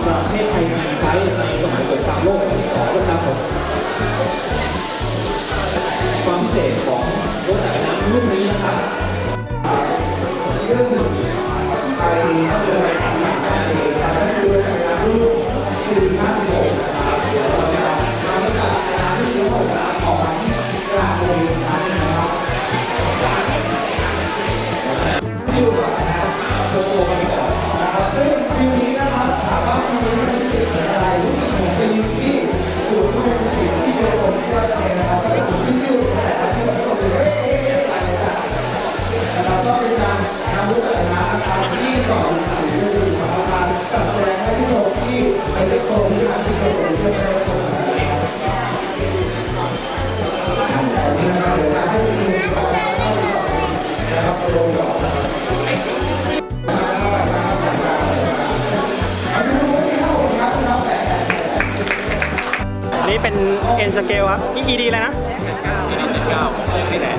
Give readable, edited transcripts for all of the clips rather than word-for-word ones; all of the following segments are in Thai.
ประเทศไทยมีใช้ในสมัยสงครามโลกครั้งที่ 2นะครับผมความพิเศษของรถจักรยานรุ่นนี้นะครับไทยเป็นสายงานเองนะครับก็คือรถจักรยานรุ่น456นะครับทำมาจากจักรยานที่16ออกมาที่กลางวงนะครับที่ดูก่อนนะครับโชว์ตัวกันก่อนนะครับซึ่งคิวนี้นะครับถามว่าคิวนี้มันพิเศษอะไรรู้สึกเหมือนเป็นที่ศูนย์ผู้บริหารที่เดียวกันเชื่อใจนะครับก็เป็นกลุ่มที่คิวแต่ละที่สำคัญคืออะไรนะครับก็เป็นการนำรถจักรยานนะครับที่ต่อสู่ผู้บริหารการจัดแสดงให้ผู้ชมที่เป็นเด็กโซนที่ทำที่เดียวกันเชื่อใจนะครับให้ทีมต่อนะครับลงต่ออันนี้เป็น N scale ครับ ED เลยนะ 79นี่แหละ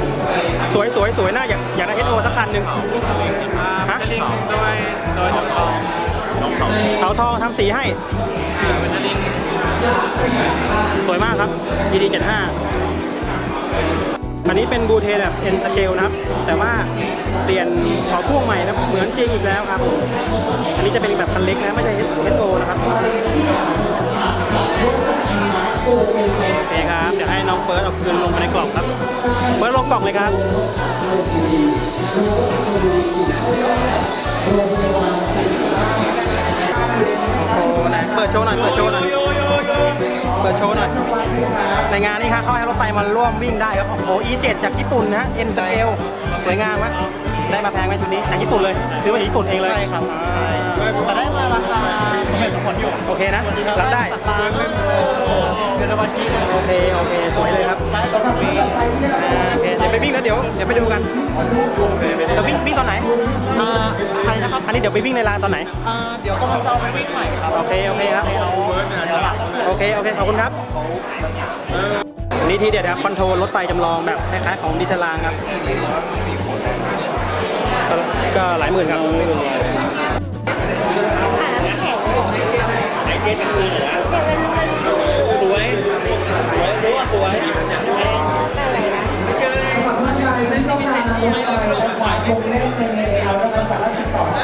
สวยสวยสวยน่าอยากได้ HO สักคันหนึ่งฮะ ลิงโดยทองเถาทองทำสีให้ เป็นลิง สวยมากครับ ED 75อันนี้เป็นบูเทแบบ N scale นะครับ แต่ว่าเปลี่ยนขอพ่วงใหม่นะเหมือนจริงอีกแล้วครับ อันนี้จะเป็นแบบคันเล็กนะไม่ใช่ HO นะครับโอเคครับ เดี๋ยวให้น้องเฟิร์สเอาคืนลงมาในกล่องครับเฟิร์สลงกล่องเลยครับโอ้โหไหนเปิดโชว์หน่อยเปิดโชว์หน่อยเปิดโชว์หน่อยในงานนี้ครับเขาให้รถไฟมาร่วมวิ่งได้ครับโอ้โห E7 จากญี่ปุ่นนะ N scale สวยงามไหมได้มาแพงไหมชุดนี้จากญี่ปุ่นเลยซื้อมาจากญี่ปุ่นเองเลย ใช่ครับใช่แต่ได้มาราคาสมเหตุสมผลอยู่ โอเคนะรับได้ จากร้านเดลวาชิเลย โอเคโอเคสวยเลยครับ ได้ตอนฟรี โอเคเดี๋ยวไปวิ่งแล้วเดี๋ยวไปดูกันเดี๋ยววิ่งตอนไหน อะไรนะครับ อันนี้เดี๋ยวไปวิ่งในลานตอนไหน เดี๋ยวกำลังจะเอาไปวิ่งใหม่ครับ โอเคโอเคครับ เดี๋ยวหลัง โอเคขอบคุณครับอันนี้ทีเด็ดครับคอนโทรลรถไฟจำลองแบบคล้ายๆของดิชลางครับก็หลายหมื่นครับ สวยรู้ว่าสวย สำหรับท่านใดที่ต้องการนำรถไฟและขวานวงเล่นในเอาและการสามารถติดต่อได้